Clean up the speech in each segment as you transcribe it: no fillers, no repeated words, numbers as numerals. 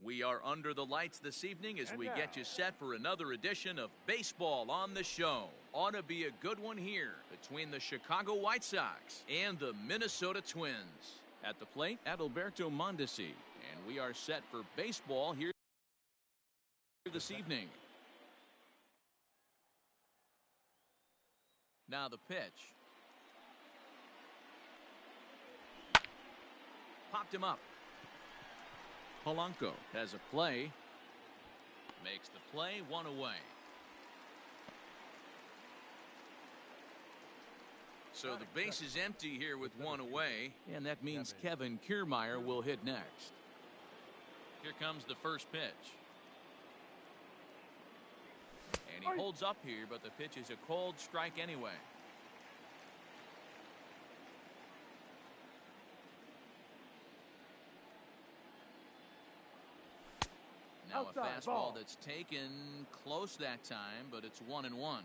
We are under the lights this evening as we get you set for another edition of Baseball on the Show. Ought to be a good one here between the Chicago White Sox and the Minnesota Twins. At the plate, Adalberto Mondesi, and we are set for baseball here this evening. Now the pitch. Popped him up. Polanco has a play. Makes the play, one away. So the base is empty here with one away, and that means Kevin Kiermaier will hit next. Here comes the first pitch. And he holds up here, but the pitch is a cold strike anyway. Now a fastball that's taken close that time, but it's 1-1.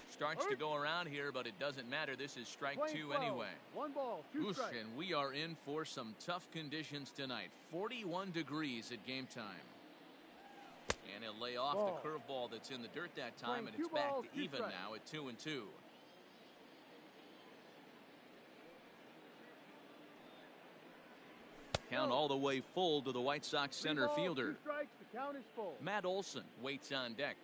Starts to go around here, but it doesn't matter. This is strike two anyway. 1 ball, 2 strikes. And we are in for some tough conditions tonight. 41 degrees at game time. And he'll lay off the curveball that's in the dirt that time, and it's back to even now at 2-2. Count all the way full to the White Sox center fielder. 2 strikes, the count is full. Matt Olson waits on deck.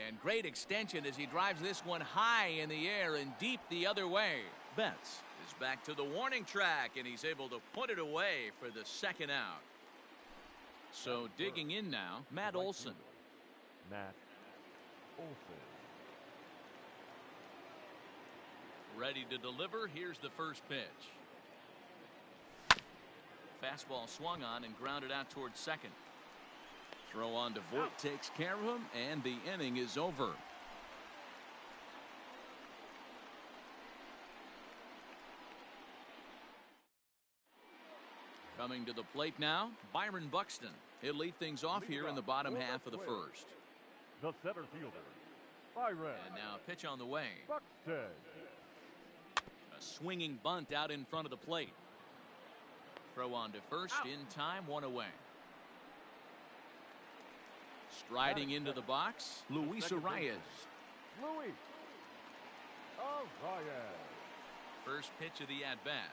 And great extension as he drives this one high in the air and deep the other way. Betts is back to the warning track, and he's able to put it away for the second out. So digging in now, Matt Olson. Matt Olson. Ready to deliver. Here's the first pitch. Fastball swung on and grounded out towards second. Throw on to Voit takes care of him, and the inning is over. Coming to the plate now, Byron Buxton. He'll lead things off here in the bottom half of the first. The center fielder, Byron. And now a pitch on the way. Buxton. A swinging bunt out in front of the plate. Throw on to first in time, one away. Striding into the box, Luis Arias. Luis Arias. First pitch of the at-bat.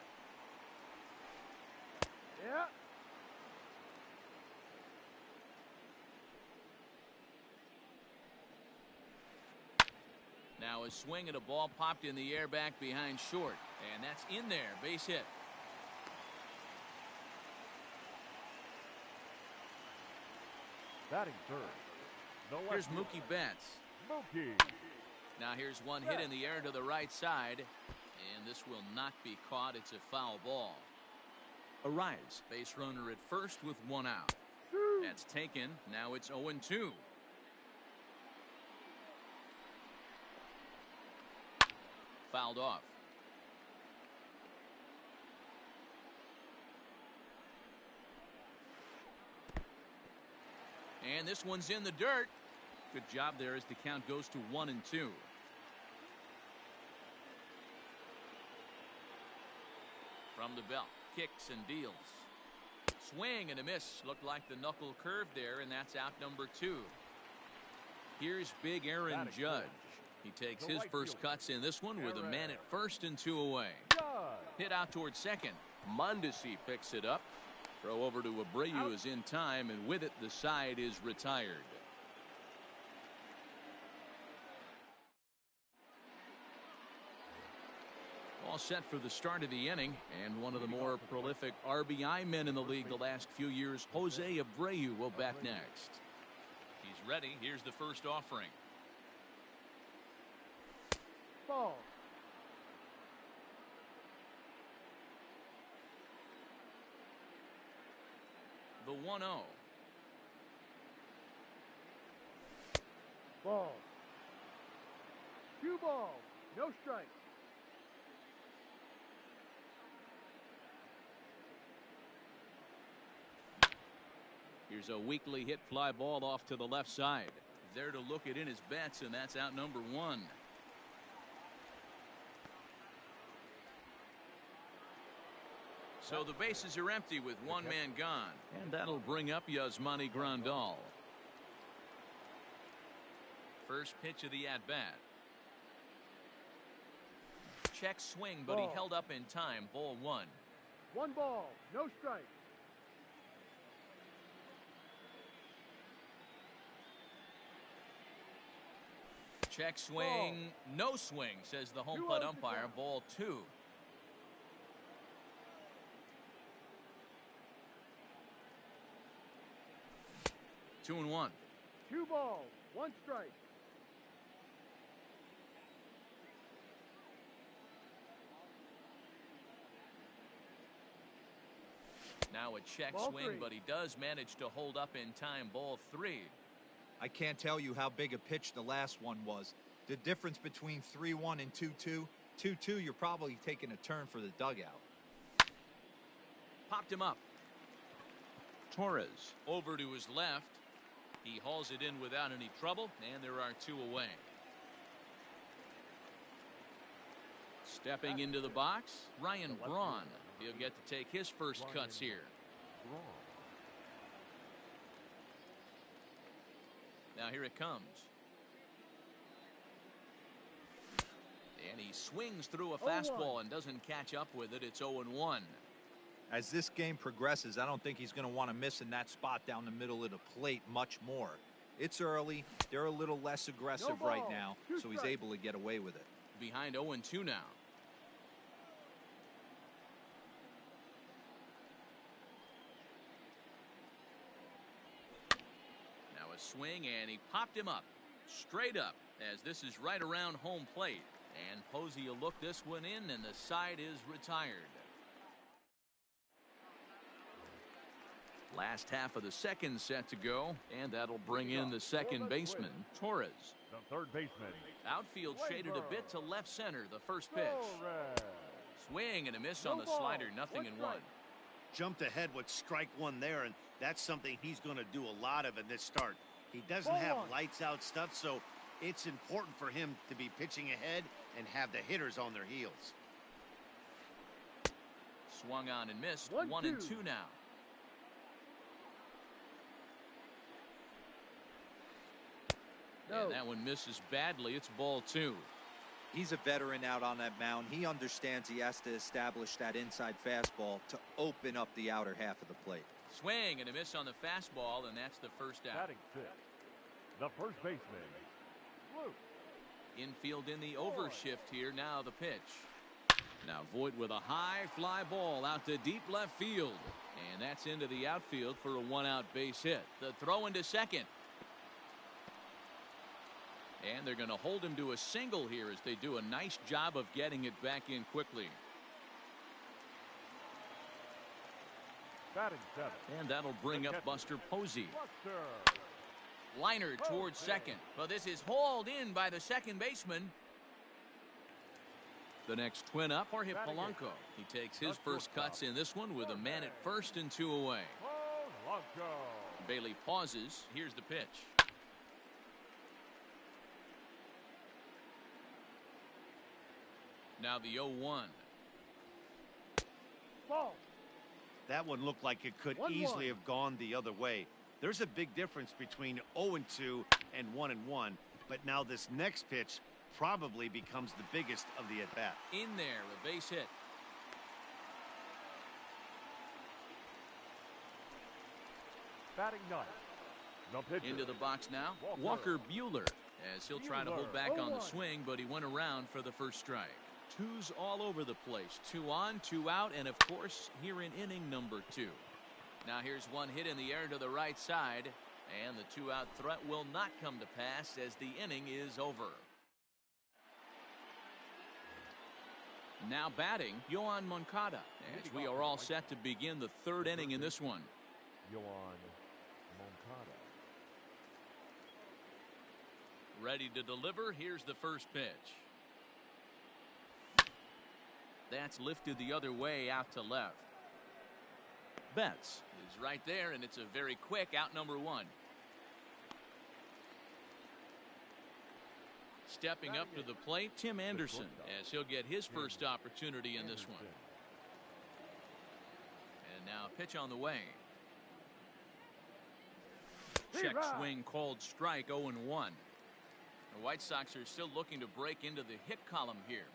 Yeah. Now a swing at a ball popped in the air back behind short, and that's in there, base hit. Batting third. Here's Mookie Betts. Mookie. Now here's one hit in the air to the right side, and this will not be caught. It's a foul ball. Arias, base runner at first with one out. That's taken. Now it's 0-2. Fouled off. And this one's in the dirt. Good job there as the count goes to 1-2. From the belt, kicks and deals. Swing and a miss. Looked like the knuckle curve there, and that's out number 2. Here's big Aaron Judge. He takes his first cuts in this one with a man at first and 2 away. Hit out towards second. Mondesi picks it up. Throw over to Abreu is in time, and with it the side is retired. All set for the start of the inning, and one of the more prolific RBI men in the league the last few years, Jose Abreu, will bat next. He's ready. Here's the first offering. Ball. The 1-0. Ball. 2 balls. No strike. Here's Here's a weakly hit fly ball off to the left side. There to look it in his bets, and that's out number 1. So the bases are empty with one man gone, and that'll bring up Yasmani Grandal. First pitch of the at-bat. Check swing, but he held up in time. Ball 1. 1 ball, no strike. Check swing, no swing, says the home plate umpire. Ball 2. Two and 1. 2 balls, 1 strike. Now a check swing, but he does manage to hold up in time. Ball 3. I can't tell you how big a pitch the last one was. The difference between 3-1 and 2-2. 2-2, you're probably taking a turn for the dugout. Popped him up. Torres over to his left. He hauls it in without any trouble, and there are 2 away. Stepping into the box, Ryan Braun. He'll get to take his first cuts here. Now here it comes. And he swings through a fastball and doesn't catch up with it. It's 0-1. As this game progresses, I don't think he's going to want to miss in that spot down the middle of the plate much more. It's early. They're a little less aggressive right now, so he's able to get away with it. Behind 0-2 now. Now a swing, and he popped him up. Straight up, as this is right around home plate. And Posey will look this one in, and the side is retired. Last half of the second set to go, and that'll bring in the second baseman, Torres. The third baseman. Outfield shaded a bit to left center, the first pitch. Swing and a miss on the slider, 0-1. Jumped ahead with strike 1 there, and that's something he's going to do a lot of in this start. He doesn't have lights out stuff, so it's important for him to be pitching ahead and have the hitters on their heels. Swung on and missed. 1-2 now. And that one misses badly. It's ball 2. He's a veteran out on that mound. He understands he has to establish that inside fastball to open up the outer half of the plate. Swing and a miss on the fastball, and that's the first out. Batting 6. The first baseman, Luke. Infield in the overshift here. Now the pitch. Now Voit with a high fly ball out to deep left field. And that's into the outfield for a 1-out base hit. The throw into second. And they're going to hold him to a single here as they do a nice job of getting it back in quickly. Batting 7. And that'll bring up Buster Posey. Buster. Liner towards second. Well, this is hauled in by the second baseman. The next twin up, Jorge Polanco. He takes his first cuts in this one with a man at first and 2 away. Polanco. Bailey pauses. Here's the pitch. Now the 0-1. Ball. That one looked like it could easily have gone the other way. There's a big difference between 0-2 and 1-1, but now this next pitch probably becomes the biggest of the at-bat. In there, a base hit. Batting 9. The pitcher. Into the box now, Walker Buehler, as he'll try to hold back on the swing, but he went around for the first strike. 2s all over the place. 2 on, 2 out, and of course here in inning number 2. Now here's one hit in the air to the right side, and the 2-out threat will not come to pass as the inning is over. Now batting, Yoan Moncada, as we are all set to begin the 3rd inning in this one. Yoan Moncada. Ready to deliver. Here's the first pitch. That's lifted the other way out to left. Betts is right there, and it's a very quick out number one. Stepping up to the plate, Tim Anderson, as he'll get his first opportunity in this one. And now pitch on the way. Check swing called strike, 0-1. The White Sox are still looking to break into the hit column here.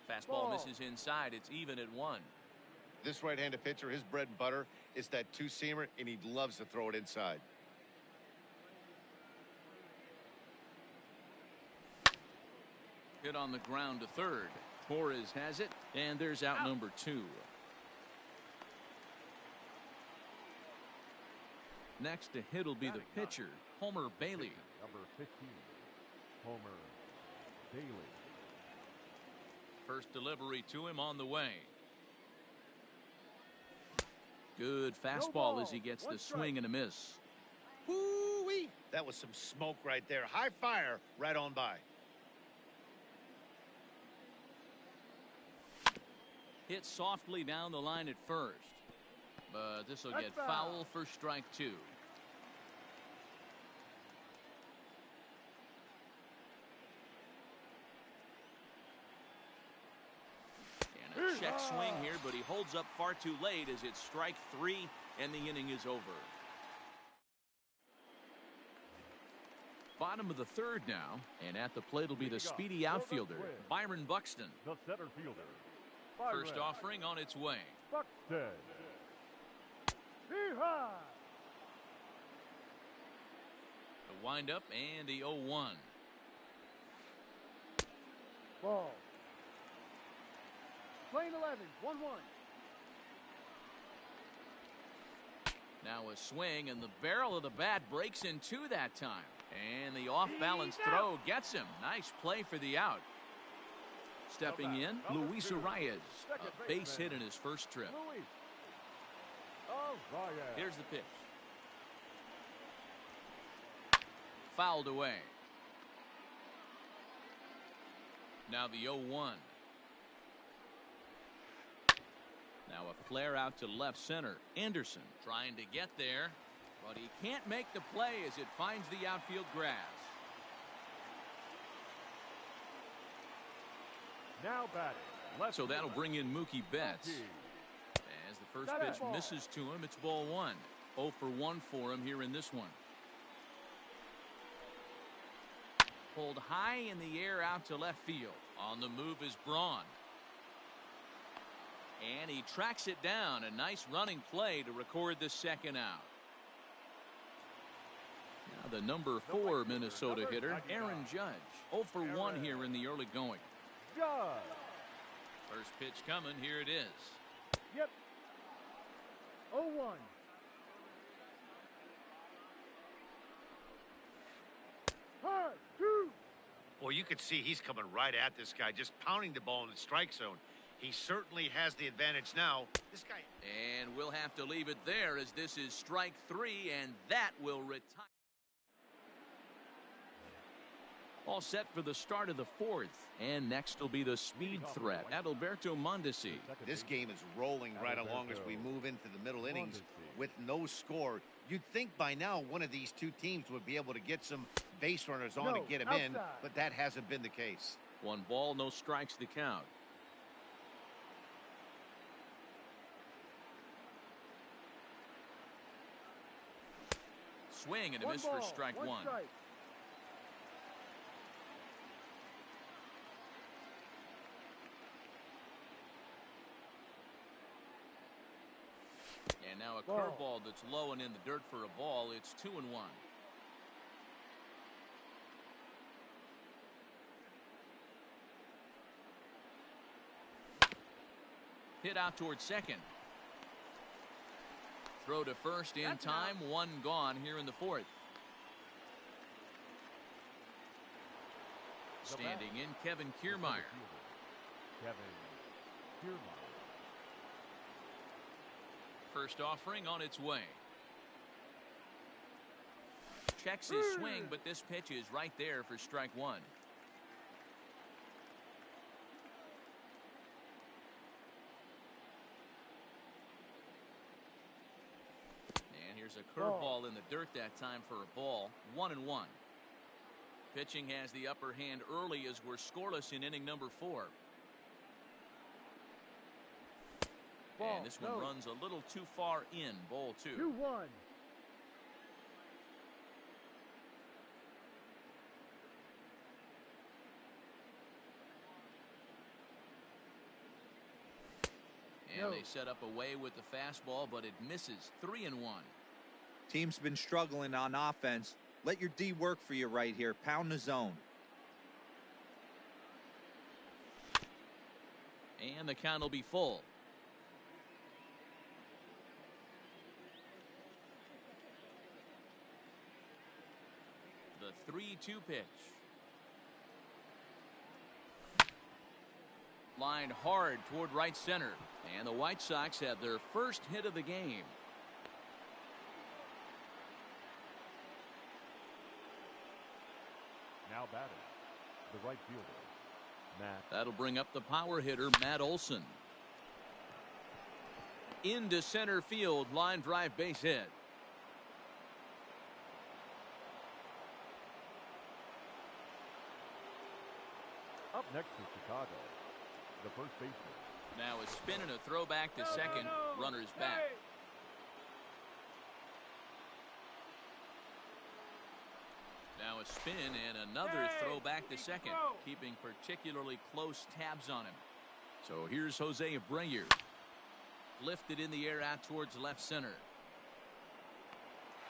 Fastball misses inside. It's even at 1. This right-handed pitcher, his bread and butter is that two-seamer, and he loves to throw it inside. Hit on the ground to third. Torres has it, and there's out number 2. Next to hit will be the pitcher, Homer Bailey. Number 15, Homer Bailey. First delivery to him on the way. Good fastball as he gets the swing and a miss. Woo-wee! That was some smoke right there. High fire right on by. Hit softly down the line at first. But this will get foul for strike 2. And a check swing here, but he holds up far too late as it's strike 3 and the inning is over. Bottom of the third now, and at the plate will be the speedy outfielder, Byron Buxton. The center fielder. First offering on its way. Buxton. The windup and the 0-1. Ball. Plane 11, 1-1. Now a swing, and the barrel of the bat breaks in two that time. And the off-balance throw gets him. Nice play for the out. Stepping in, Luis Arias, a base hit in his first trip. Here's the pitch. Fouled away. Now the 0-1. Now a flare out to left center. Anderson trying to get there, but he can't make the play as it finds the outfield grass. Now batting. So that'll bring in Mookie Betts. As the first pitch misses to him, it's ball 1. 0 for 1 for him here in this one. Pulled high in the air out to left field. On the move is Braun. And he tracks it down. A nice running play to record the second out. Now the number 4 Minnesota hitter, Aaron Judge. 0 for 1 here in the early going. First pitch coming. Here it is. Yep. 0-1. Hard, 2. Well, you can see he's coming right at this guy, just pounding the ball in the strike zone. He certainly has the advantage now. This guy. And we'll have to leave it there as this is strike 3, and that will retire. All set for the start of the 4th. And next will be the speed threat, Adalberto Mondesi. This game is rolling right along as we move into the middle innings with no score. You'd think by now one of these two teams would be able to get some base runners on to get him in, but that hasn't been the case. 1 ball, no strikes the count. Swing and a miss for strike 1. And now a curveball that's low and in the dirt for a ball. It's 2-1. Hit out towards second. Throw to first in time. 1 gone here in the 4th. Standing in, Kevin Kiermaier. First offering on its way. Checks his swing, but this pitch is right there for strike 1. curveball in the dirt that time for a ball. 1-1. Pitching has the upper hand early as we're scoreless in inning number 4. And this one runs a little too far in. Ball 2. 2-1. And they set up away with the fastball, but it misses. 3-1. Team's been struggling on offense. Let your D work for you right here. Pound the zone. And the count will be full. The 3-2 pitch. Lined hard toward right center. And the White Sox have their first hit of the game. Now batting, the right fielder, Matt. That'll bring up the power hitter, Matt Olson. Into center field, line drive base hit. Up next is Chicago, the first baseman. Now a spin and a throwback to second. Runners back. Now a spin and another throwback to second, keeping particularly close tabs on him. So here's Jose Abreu. Lifted in the air out towards left center.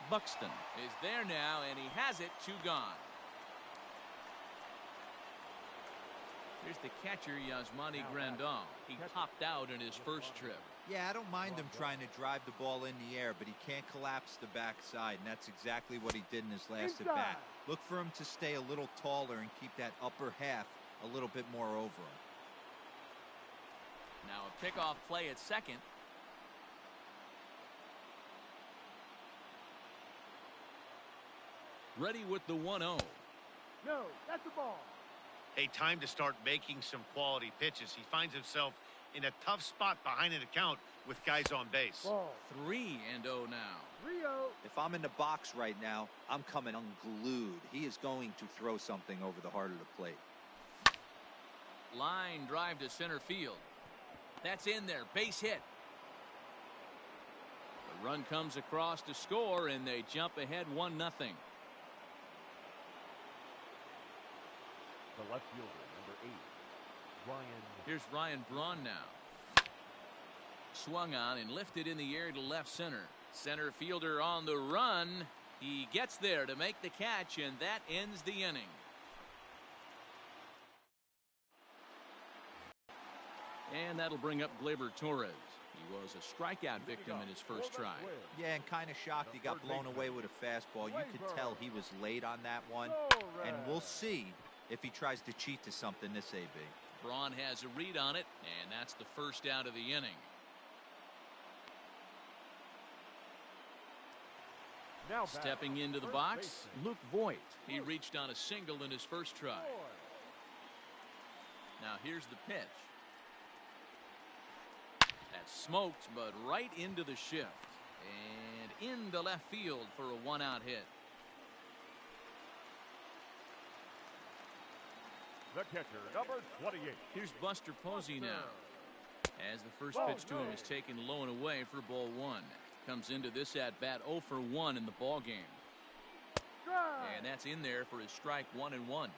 Buxton is there now, and he has it. 2 gone. Here's the catcher, Yasmani Grandal. He topped out in his first trip. Yeah, I don't mind him trying to drive the ball in the air, but he can't collapse the backside, and that's exactly what he did in his last at bat. Look for him to stay a little taller and keep that upper half a little bit more over him. Now a pickoff play at second. Ready with the 1-0. No, that's a ball. Hey, time to start making some quality pitches. He finds himself in a tough spot behind an account with guys on base. Ball. 3-0 now. 3-0. If I'm in the box right now, I'm coming unglued. He is going to throw something over the heart of the plate. Line drive to center field. That's in there. Base hit. The run comes across to score, and they jump ahead 1-0. The left fielder, number 8, Ryan. Here's Ryan Braun now. Swung on and lifted in the air to left center. Center fielder on the run. He gets there to make the catch, and that ends the inning. And that'll bring up Gleyber Torres. He was a strikeout victim in his first try. Yeah, and kind of shocked he got blown away with a fastball. You could tell he was late on that one. And we'll see if he tries to cheat to something this AB. Braun has a read on it, and that's the first out of the inning. Now stepping into the box, Luke Voigt. He reached on a single in his first try. Now here's the pitch. That's smoked, but right into the shift. And into left field for a 1-out hit. The catcher, number 28. Here's Buster Posey now. As the first pitch to him is taken low and away for ball 1. Comes into this at bat 0 for 1 in the ball game. And that's in there for his strike 1-1.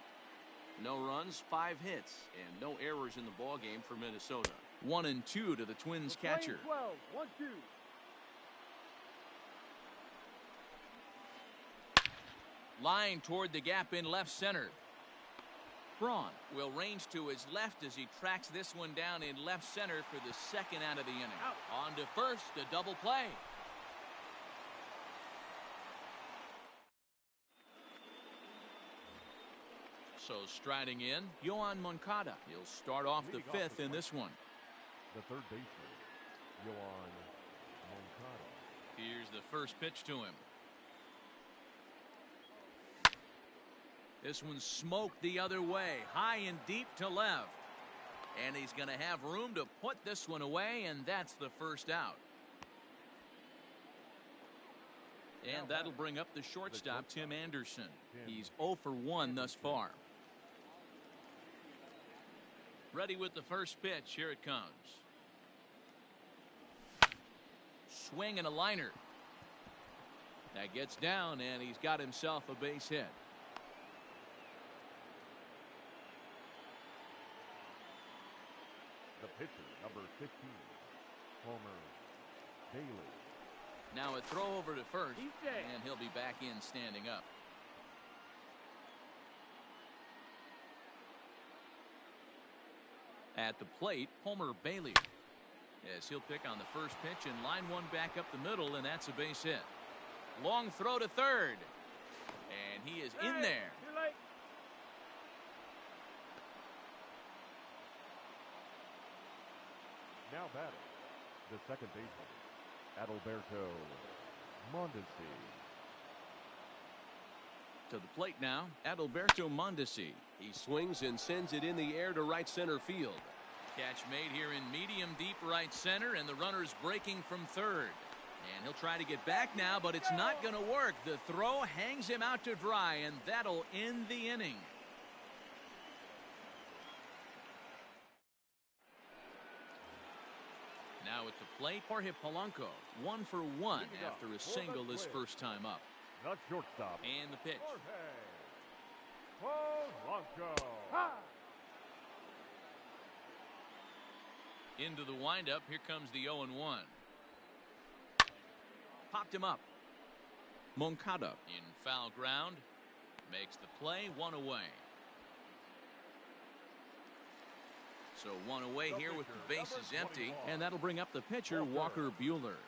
No runs, 5 hits, and no errors in the ball game for Minnesota. 1-2 to the Twins catcher. 1-2. Line toward the gap in left center. Braun will range to his left as he tracks this one down in left center for the second out of the inning. On to first, a double play. So striding in, Yoan Moncada. He'll start off the 5th in this one. The third baseman, Yoan Moncada. Here's the first pitch to him. This one's smoked the other way, high and deep to left. And he's going to have room to put this one away, and that's the first out. And that'll bring up the shortstop, Tim Anderson. He's 0 for 1 thus far. Ready with the first pitch. Here it comes. Swing and a liner. That gets down, and he's got himself a base hit. The pitcher, number 15, Homer Bailey. Now a throw over to first, and he'll be back in standing up. At the plate, Homer Bailey. As he'll pick on the first pitch and line one back up the middle, and that's a base hit. Long throw to third, and he is in there. Now batting, the second baseman, Adalberto Mondesi. To the plate now, Adalberto Mondesi. He swings and sends it in the air to right center field. Catch made here in medium deep right center, and the runner's breaking from third. And he'll try to get back now, but it's not going to work. The throw hangs him out to dry, and that'll end the inning. Now at the plate, Jorge Polanco, 1 for 1 after a single his first time up. The shortstop. And the pitch. Polanco. Into the windup. Here comes the 0-1. Popped him up. Moncada in foul ground. Makes the play. 1 away. So 1 away here with the bases empty. And that'll bring up the pitcher, Walker Buehler.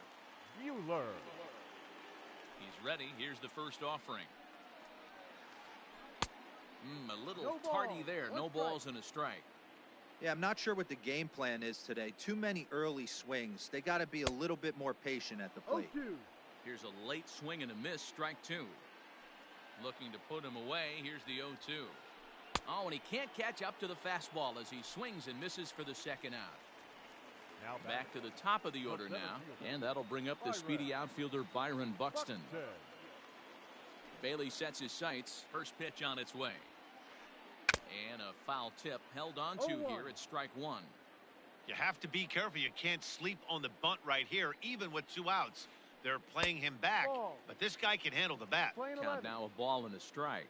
Buehler. He's ready. Here's the first offering. A little tardy there. No balls and a strike. Yeah, I'm not sure what the game plan is today. Too many early swings. They got to be a little bit more patient at the plate. Here's a late swing and a miss. Strike 2. Looking to put him away. Here's the 0-2. Oh, and he can't catch up to the fastball as he swings and misses for the second out. Now back to the top of the order now, and that'll bring up the speedy outfielder Byron Buxton. Bailey sets his sights. First pitch on its way. And a foul tip held on to here at strike 1. You have to be careful. You can't sleep on the bunt right here, even with 2 outs. They're playing him back, but this guy can handle the bat. Count now a ball and a strike.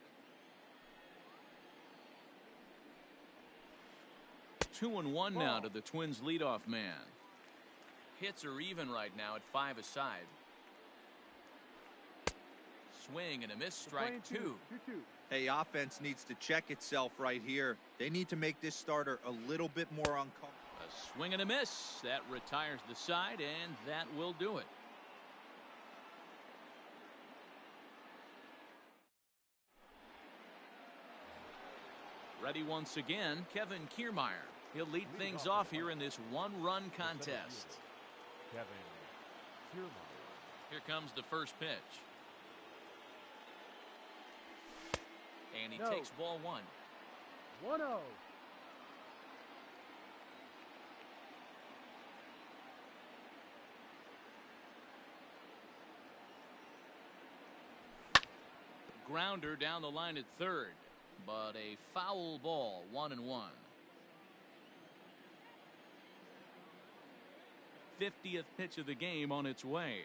2-1 now to the Twins leadoff man. Hits are even right now at 5 aside. Swing and a miss. Strike 2. Hey, offense needs to check itself right here. They need to make this starter a little bit more uncomfortable. A swing and a miss. That retires the side, and that will do it. Ready once again, Kevin Kiermaier. He'll lead things off here in this one-run contest. Kevin Kiermaier. Here comes the first pitch. And he takes ball 1. 1-0. Grounder down the line at third, but a foul ball. 1-1. 50th pitch of the game on its way.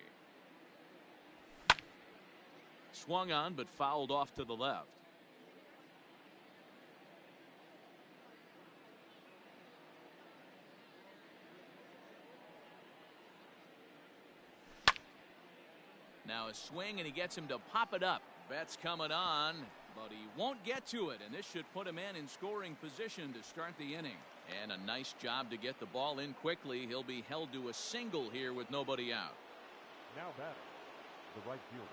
Swung on, but fouled off to the left. Now a swing, and he gets him to pop it up. Bet's coming on, but he won't get to it, and this should put a man in scoring position to start the inning. And a nice job to get the ball in quickly. He'll be held to a single here with nobody out. Now batting, the right fielder,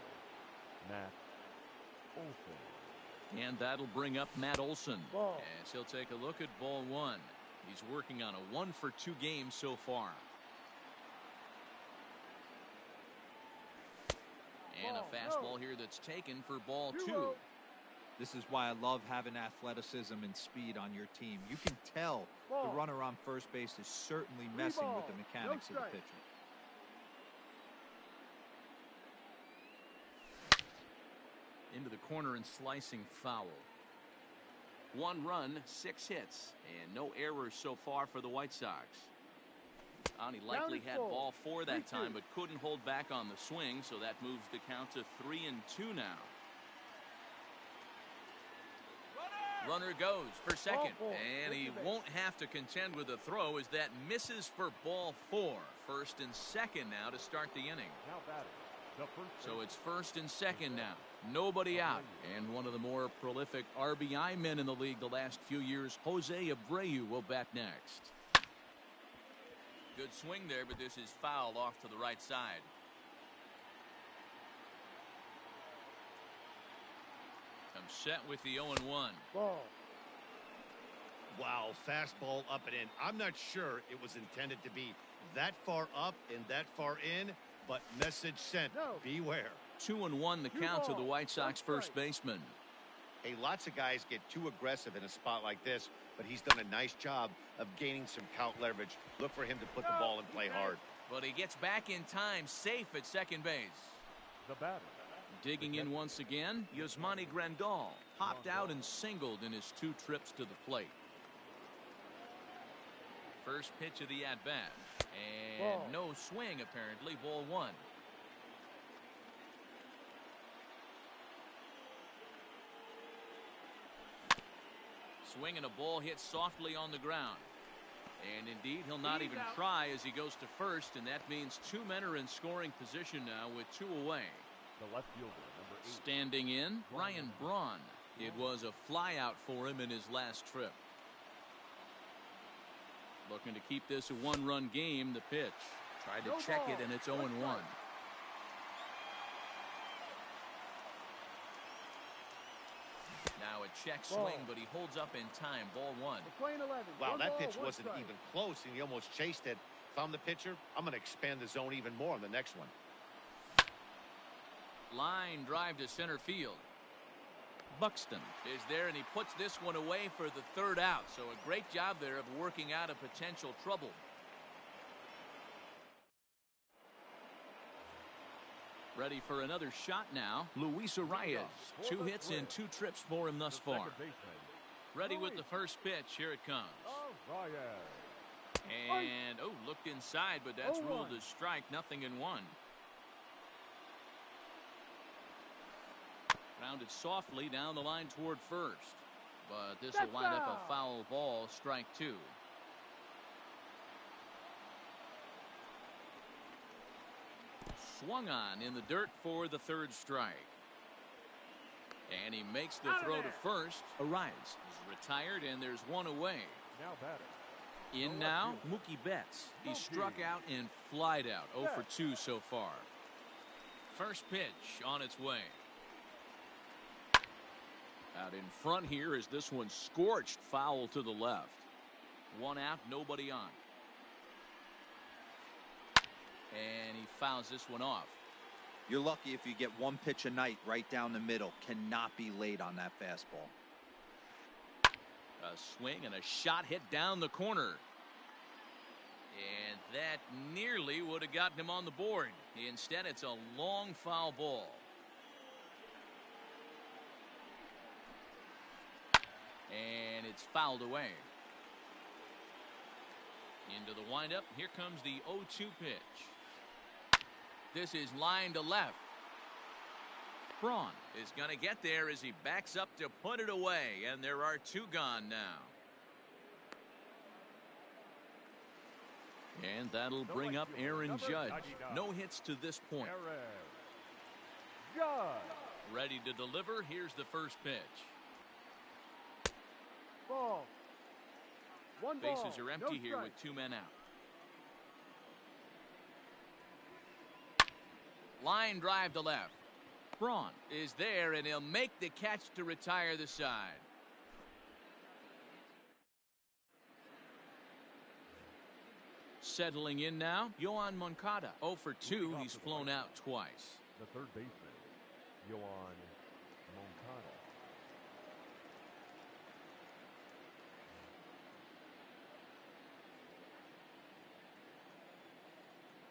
Matt Olson. And that'll bring up Matt Olson as he'll take a look at ball 1. He's working on a 1-for-2 game so far. And a fastball here that's taken for ball 2. This is why I love having athleticism and speed on your team. You can tell the runner on first base is certainly messing with the mechanics of the pitcher. into the corner and slicing foul. 1 run, 6 hits, and no errors so far for the White Sox. And he likely had ball 4 that time, but couldn't hold back on the swing, so that moves the count to 3-2 now. Runner goes for second, and he won't have to contend with a throw as that misses for ball 4. First and second now to start the inning. So it's first and second now. Nobody out. And one of the more prolific RBI men in the league the last few years, Jose Abreu, will bat next. Good swing there, but this is foul off to the right side. I'm set with the 0-1. Ball. Wow, fastball up and in. I'm not sure it was intended to be that far up and that far in, but message sent. No. Beware. 2-1 the count to the White Sox first baseman. Hey, lots of guys get too aggressive in a spot like this, but he's done a nice job of gaining some count leverage. Look for him to put the ball in play hard. But he gets back in time, safe at second base. The batter. Digging in once again, Yasmani Grandal hopped out and singled in his 2 trips to the plate. First pitch of the at-bat. And no swing, apparently. Ball 1. Swing and a ball hit softly on the ground. And indeed, he'll not even try as he goes to first, and that means 2 men are in scoring position now with 2 away. The left fielder, number 8. Standing in, Ryan Braun. It was a flyout for him in his last trip. Looking to keep this a 1-run game. The pitch. Tried to check it, and it's 0-1. Now a check swing, but he holds up in time. Ball 1. Wow, that pitch wasn't even close, and he almost chased it. If I'm the pitcher, I'm going to expand the zone even more on the next one. Line drive to center field. Buxton is there, and he puts this one away for the 3rd out. So a great job there of working out a potential trouble. Ready for another shot now. Luis Arias. 2 hits and 2 trips for him thus far. Ready with the first pitch. Here it comes. And, looked inside, but that's ruled a strike. Nothing in 1. Rounded softly down the line toward first. But this will wind up a foul ball. Strike 2. Swung on in the dirt for the 3rd strike. And he makes the throw to first. Arias is retired, and there's 1 away. Now batter. In now, Mookie Betts. He struck out and flied out. 0 for 2 so far. First pitch on its way. Out in front here as this one scorched foul to the left. 1 out, nobody on. And he fouls this one off. You're lucky if you get 1 pitch a night right down the middle. Cannot be late on that fastball. A swing and a shot hit down the corner. And that nearly would have gotten him on the board. Instead, it's a long foul ball. And it's fouled away. Into the windup. Here comes the 0-2 pitch. This is line to left. Braun is going to get there as he backs up to put it away. And there are 2 gone now. And that'll bring up Aaron Judge. No hits to this point. Ready to deliver. Here's the first pitch. Ball. 1 ball. Bases are empty here with 2 men out. Line drive to left. Braun is there, and he'll make the catch to retire the side. Settling in now, Yoan Moncada. 0 for 2. He's flown out twice. The 3rd baseman, Yoan Moncada.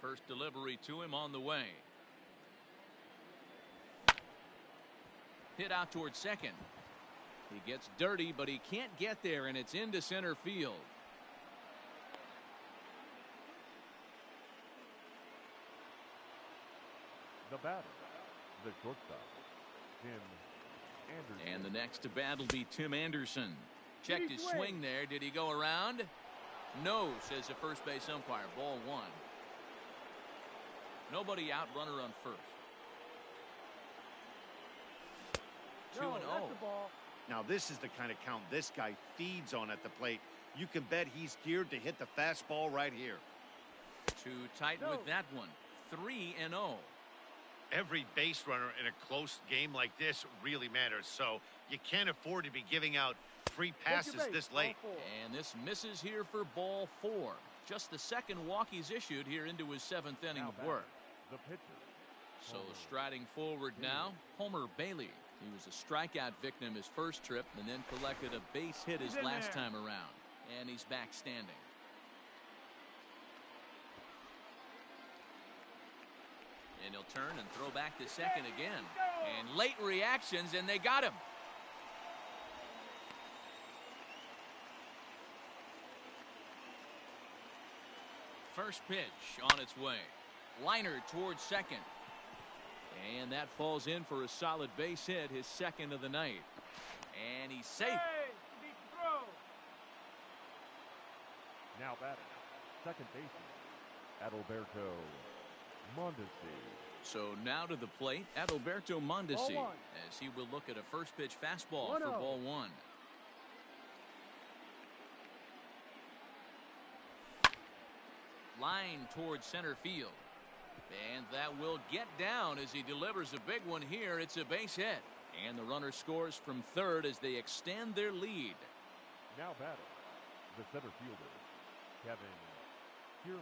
First delivery to him on the way. Hit out towards second. He gets dirty, but he can't get there, and it's into center field. The batter, the shortstop, Tim Anderson. And the next to bat will be Tim Anderson. Checked his swing there. Did he go around? No, says the first base umpire. Ball one. Nobody out, runner on first. 2-0. Now this is the kind of count this guy feeds on at the plate. You can bet he's geared to hit the fastball right here. Too tight with that one. 3-0. Every base runner in a close game like this really matters, so you can't afford to be giving out free passes this late. And this misses here for ball 4. Just the second walk he's issued here into his 7th inning of work. The pitcher. So striding forward now, Homer Bailey. He was a strikeout victim his first trip and then collected a base hit his last time around. And he's back standing. And he'll turn and throw back to second again. And late reactions, and they got him. First pitch on its way. Liner towards second. And that falls in for a solid base hit, his second of the night. And he's safe. Now batting, second baseman, Adalberto Mondesi. So now to the plate, Adalberto Mondesi, as he will look at a first pitch fastball for ball 1. Line towards center field. And that will get down as he delivers a big one here. It's a base hit. And the runner scores from third as they extend their lead. Now batting, the center fielder, Kevin Kiermaier.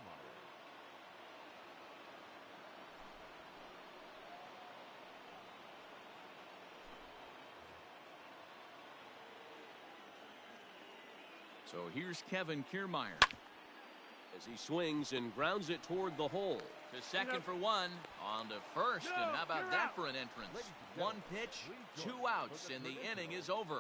So here's Kevin Kiermaier as he swings and grounds it toward the hole. To second for one, on to first, and how about that for an entrance? One pitch, 2 outs, and the inning is over.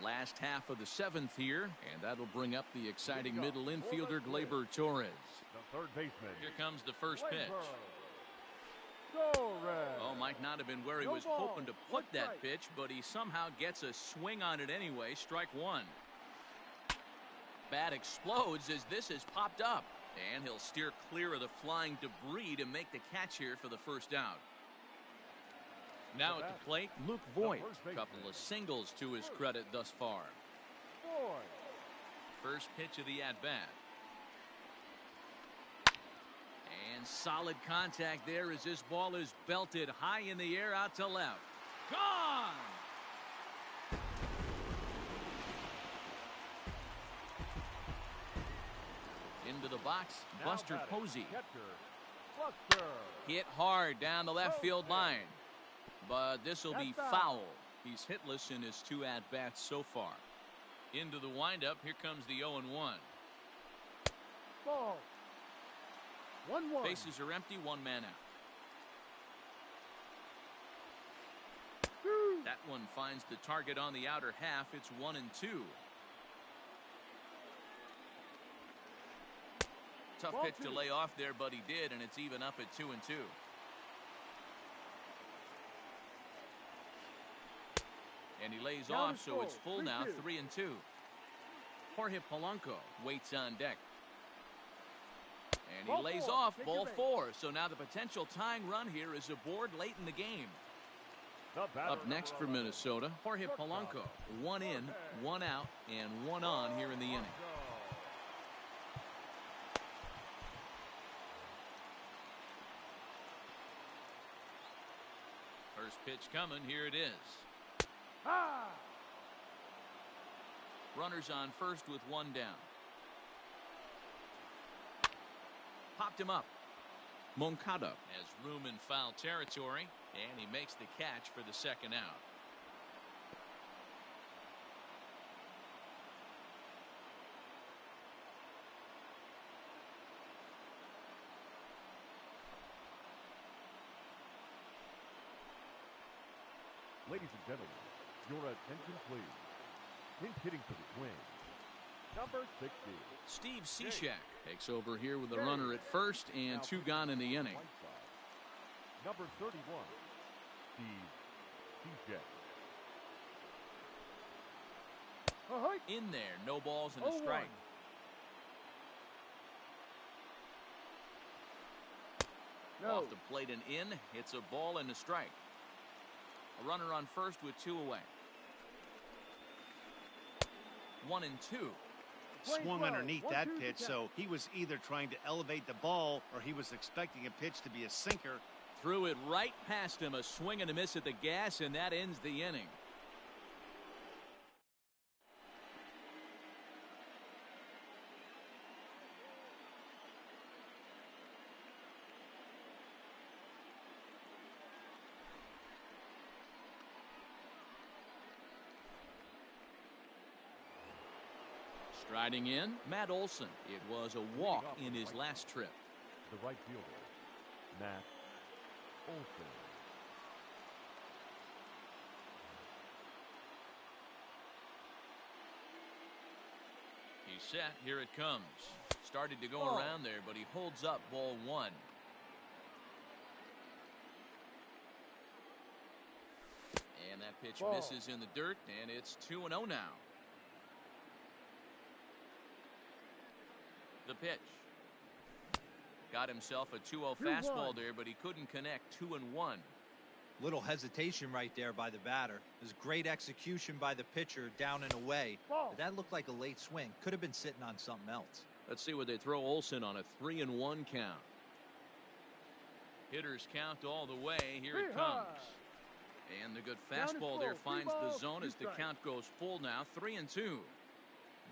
Last half of the 7th here, and that'll bring up the exciting middle infielder Gleyber Torres. The third baseman. Here comes the first pitch. Oh, might not have been where he was hoping to put that pitch, but he somehow gets a swing on it anyway. Strike one. Bat explodes as this has popped up, and he'll steer clear of the flying debris to make the catch here for the first out. Now at the plate, Luke Voigt. A couple of singles to his credit thus far. First pitch of the at-bat. And solid contact there as this ball is belted high in the air out to left. Gone! Into the box, Buster Posey. Hit hard down the left field line. But this will be foul. He's hitless in his 2 at-bats so far. Into the windup, here comes the 0-1. Ball. 1-1. Bases are empty, 1 man out. That one finds the target on the outer half. It's 1-2. Tough pitch to lay off there, but he did, and it's even up at 2-2. And he lays off, so it's full now, 3-2. Jorge Polanco waits on deck. And he lays off, ball 4. So now the potential tying run here is aboard late in the game. Up next for Minnesota, Jorge Polanco. 1 in, 1 out, and 1 on here in the inning. First pitch coming, here it is. Runners on first with 1 down. Popped him up. Moncada has room in foul territory, and he makes the catch for the second out. Ladies and gentlemen, your attention please. Pinch hitting for the Twins, number 60. Steve Cishek takes over here with a runner at first and 2 gone in the inning. Number 31, Steve Cishek. In there, no balls and a strike. No. Off the plate and in, it's a ball and a strike. A runner on first with 2 away. 1 and 2. Swung underneath that pitch, so he was either trying to elevate the ball or he was expecting a pitch to be a sinker. Threw it right past him, a swing and a miss at the gas, and that ends the inning. Striding in, Matt Olson. It was a walk in his last trip. The right fielder, Matt Olson. He's set. Here it comes. Started to go around there, but he holds up ball 1. And that pitch misses in the dirt, and it's 2-0 now. The pitch. Got himself a 2-0 fastball there, but he couldnn't connect. 2-1. Little hesitation right there by the batter. It was great execution by the pitcher down and away. But that looked like a late swing. Could have been sitting on something else. Let's see what they throw Olson on a 3-1 count. Hitters count all the way. Here it comes. And the good fastball there finds the zone as the count goes full now. 3-2.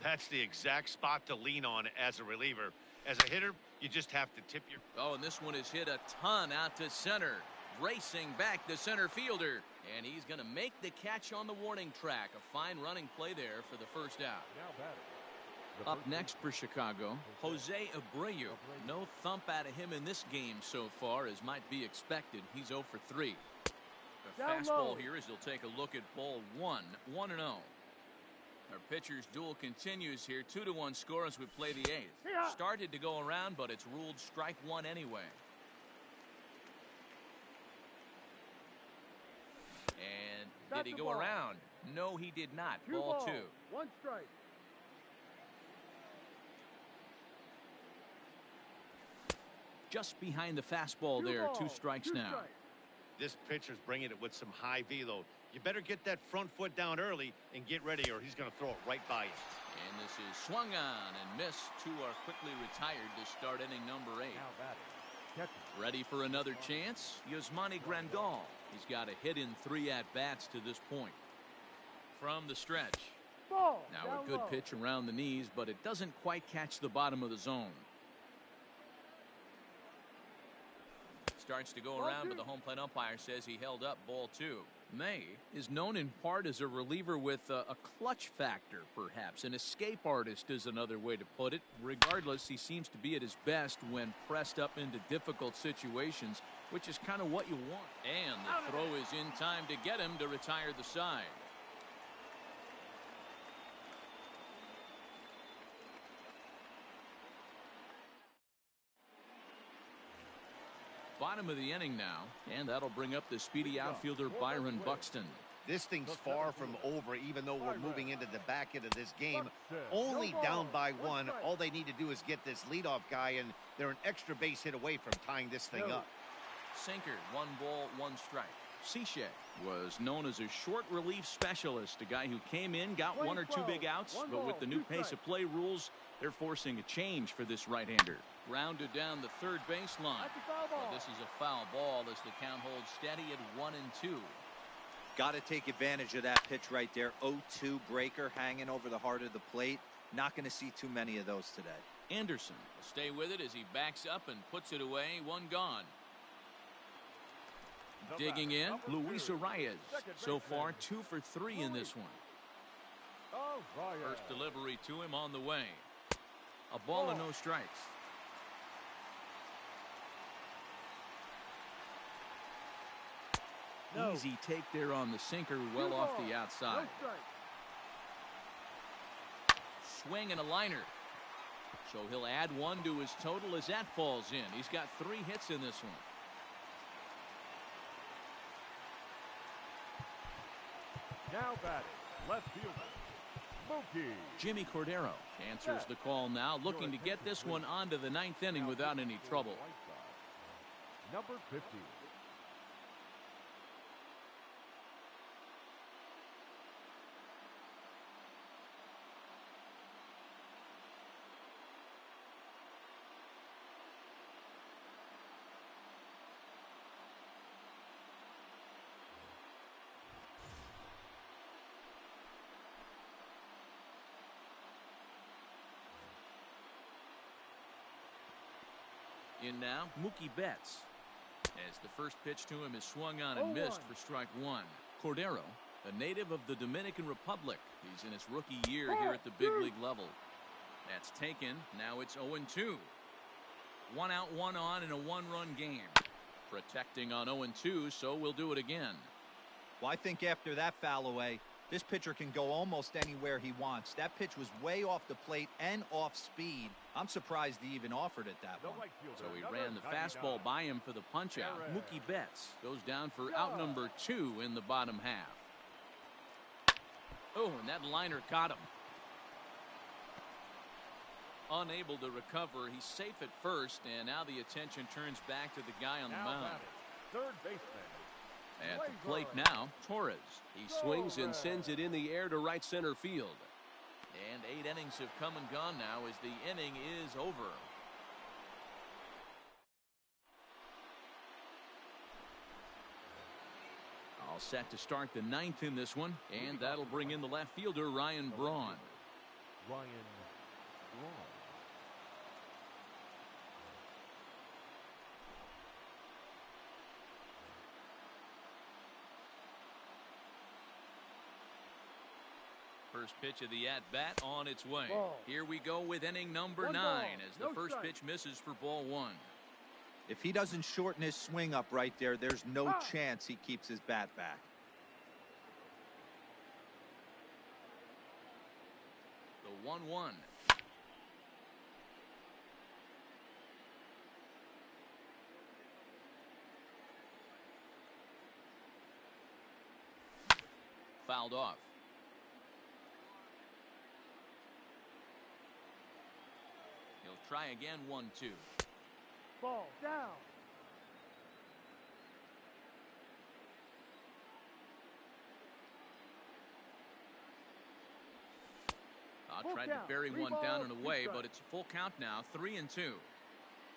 That's the exact spot to lean on as a reliever. As a hitter, you just have to tip your... Oh, and this one is hit a ton out to center. Racing back the center fielder. And he's going to make the catch on the warning track. A fine running play there for the first out. Up next for Chicago, Jose Abreu. No thump out of him in this game so far, as might be expected. He's 0 for 3. The fastball here as he'll take a look at ball 1. 1-0. Our pitcher's duel continues here. 2-1 score as we play the 8th. Started to go around, but it's ruled strike 1 anyway. And did he go around? No, he did not. Ball 2. 1 strike. Just behind the fastball there. 2 strikes now. This pitcher's bringing it with some high velo. You better get that front foot down early and get ready, or he's going to throw it right by you. And this is swung on and missed. 2 are quickly retired to start inning number 8. Ready for another chance? Yasmani Grandal. He's got a hit in 3 at-bats to this point. From the stretch. Now a good pitch around the knees, but it doesn't quite catch the bottom of the zone. Starts to go around, but the home plate umpire says he held up ball 2. May is known in part as a reliever with a clutch factor, perhaps. An escape artist is another way to put it. Regardless, he seems to be at his best when pressed up into difficult situations, which is kind of what you want. And the throw is in time to get him to retire the side. Bottom of the inning now, and that'll bring up the speedy outfielder Byron Buxton. This thing's far from over, even though we're moving into the back end of this game. Only down by 1. All they need to do is get this leadoff guy, and they're an extra base hit away from tying this thing up. Sinker, 1 ball, 1 strike. Cishek was known as a short relief specialist, a guy who came in, got 1 or 2 big outs, but with the new pace of play rules, they're forcing a change for this right-hander. Rounded down the third baseline. Well, this is a foul ball as the count holds steady at 1-2. Got to take advantage of that pitch right there. 0-2 breaker hanging over the heart of the plate. Not going to see too many of those today. Anderson will stay with it as he backs up and puts it away. 1 gone. Digging in, Luis Arias. So far, 2 for 3 in this one. First delivery to him on the way. A ball and no strikes. Easy take there on the sinker, well off the outside. Swing and a liner. So he'll add one to his total as that falls in. He's got 3 hits in this one. Now batting, left fielder, Mookie. Jimmy Cordero answers the call now, looking to get this one onto the 9th inning without any trouble. Number 50. In now, Mookie Betts. As the first pitch to him is swung on and missed for strike 1. Cordero, a native of the Dominican Republic. He's in his rookie year here at the big league level. That's taken. Now it's 0-2. 1 out, 1 on in a 1-run game. Protecting on 0-2, so we'll do it again. Well, I think after that foul away, this pitcher can go almost anywhere he wants. That pitch was way off the plate and off speed. I'm surprised he even offered it that one. So he ran the fastball by him for the punch out. Mookie Betts goes down for out number 2 in the bottom half. Oh, and that liner caught him. Unable to recover. He's safe at first, and now the attention turns back to the guy on the mound. Third baseman. At the plate now, Torres. He swings and sends it in the air to right center field. And 8 innings have come and gone now as the inning is over. All set to start the 9th in this one, and that'll bring in the left fielder, Ryan Braun. Ryan Braun. First pitch of the at-bat on its way. Here we go with inning number 9 as the first pitch misses for ball 1. If he doesn't shorten his swing up right there, there's no chance he keeps his bat back. The 1-1. Fouled off. He'll try again, 1-2. Ball down. Tried to bury one down and away, but it's a full count now, 3-2.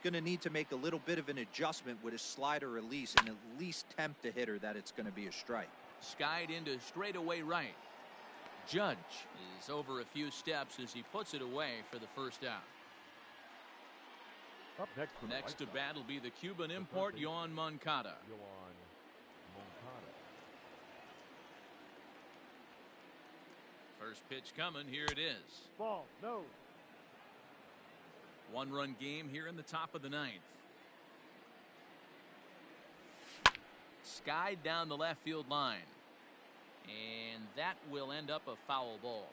Going to need to make a little bit of an adjustment with his slider release and at least tempt the hitter that it's going to be a strike. Skied into straightaway right. Judge is over a few steps as he puts it away for the first out. Up next to bat will be the Cuban import, Yoan Moncada. First pitch coming. Here it is. Ball, no. 1-run game here in the top of the 9th. Skied down the left field line. And that will end up a foul ball.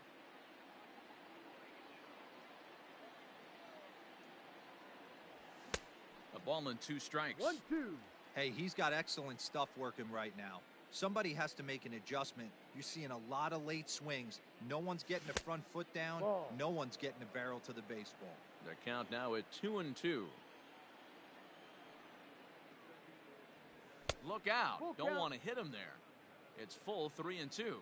A ball and 2 strikes. 1-2. Hey, he's got excellent stuff working right now. Somebody has to make an adjustment. You're seeing a lot of late swings. No one's getting the front foot down. No one's getting the barrel to the baseball. Their count now at 2-2. Look out. Don't want to hit him there. It's full 3-2.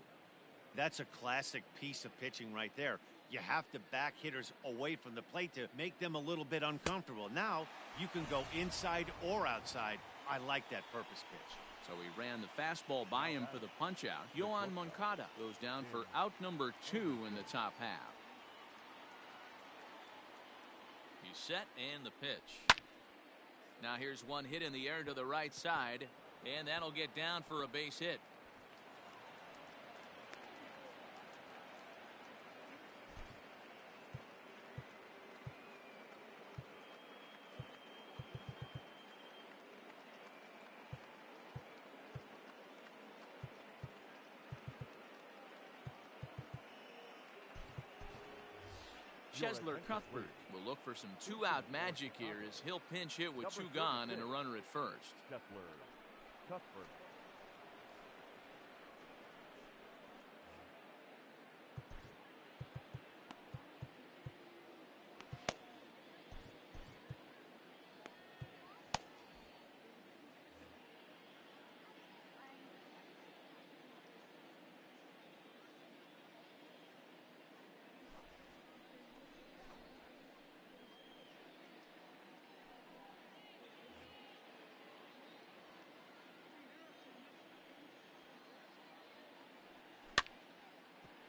That's a classic piece of pitching right there. You have to back hitters away from the plate to make them a little bit uncomfortable. Now you can go inside or outside. I like that purpose pitch. So he ran the fastball by him for the punch out. Yoan Moncada goes down for out number 2 in the top half. He's set and the pitch. Now here's one hit in the air to the right side, and that'll get down for a base hit. Chesler Cuthbert will look for some two-out magic here as he'll pinch hit with two gone and a runner at first. Chesler Cuthbert.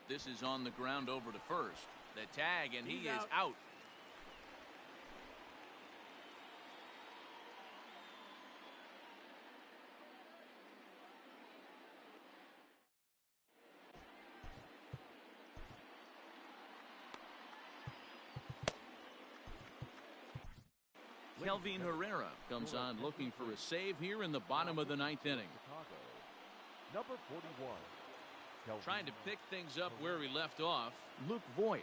This is on the ground over to first. The tag, and he is out. Kelvin Herrera comes on looking for a save here in the bottom of the ninth inning. Number 41. Trying to pick things up where we left off, Luke Voigt.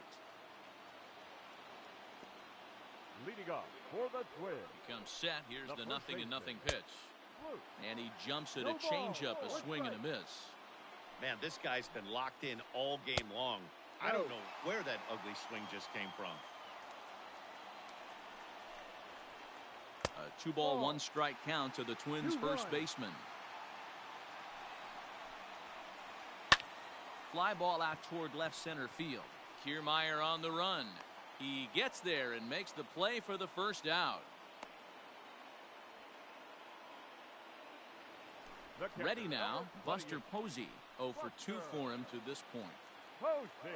Leading off for the Twins. He comes set. Here's the 0-0 pitch. And he jumps at a changeup, a swing and a miss. Man, this guy's been locked in all game long. I don't know where that ugly swing just came from. A 2-ball, 1-strike count to the Twins' first baseman. Fly ball out toward left center field. Kiermaier on the run. He gets there and makes the play for the first out. Ready now, Buster Posey. 0 for 2 for him to this point. Posey.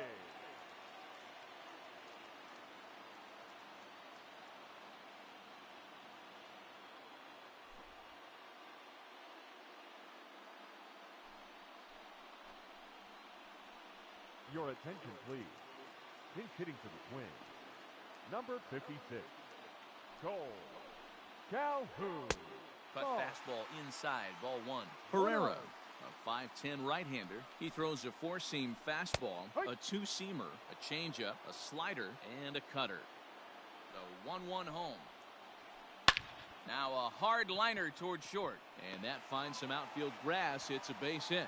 Your attention, please. Pinch hitting for the Twins. Number 56. Cole Calhoun. Cut fastball inside, ball 1. Herrera, a 5'10 right-hander. He throws a 4-seam fastball, a 2-seamer, a changeup, a slider, and a cutter. The 1-1 home. Now a hard liner toward short, and that finds some outfield grass. It's a base hit.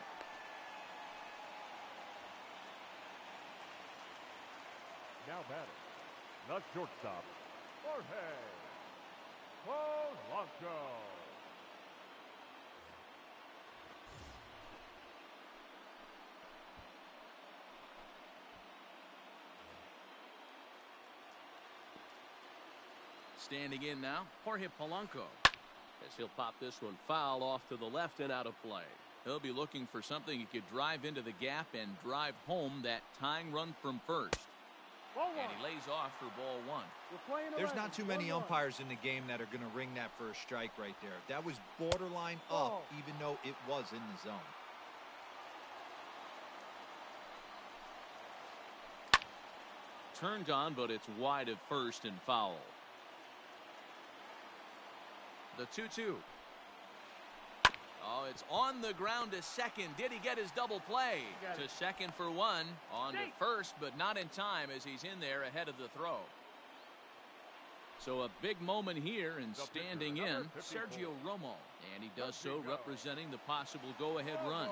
Now batting, the shortstop, Jorge Polanco. Standing in now, Jorge Polanco. As he'll pop this one foul off to the left and out of play. He'll be looking for something he could drive into the gap and drive home that tying run from first. And he lays off for ball 1. There's not too many umpires in the game that are going to ring that for a strike right there. That was borderline up, even though it was in the zone. Turned on, but it's wide of first and foul. The 2-2. Oh, it's on the ground to second. Did he get his double play? To second for 1. On to first, but not in time as he's in there ahead of the throw. So a big moment here, and standing in, Sergio Romo. And he does so representing the possible go-ahead run.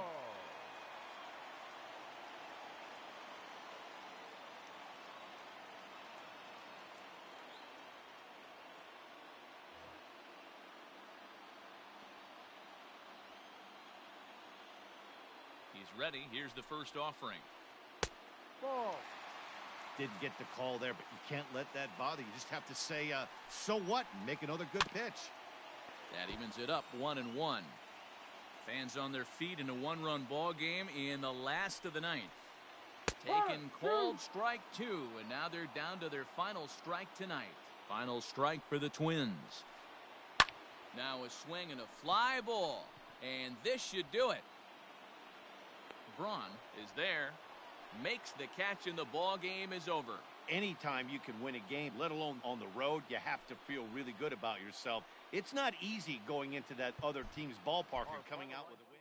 He's ready. Here's the first offering. Ball. Didn't get the call there, but you can't let that bother you. Just have to say, so what, and make another good pitch. That evens it up 1-1. Fans on their feet in a 1-run ball game in the last of the ninth. Taken cold, strike 2, and now they're down to their final strike tonight. Final strike for the Twins. Now a swing and a fly ball, and this should do it. Braun is there, makes the catch, and the ball game is over. Anytime you can win a game, let alone on the road, you have to feel really good about yourself. It's not easy going into that other team's ballpark and coming out with a win.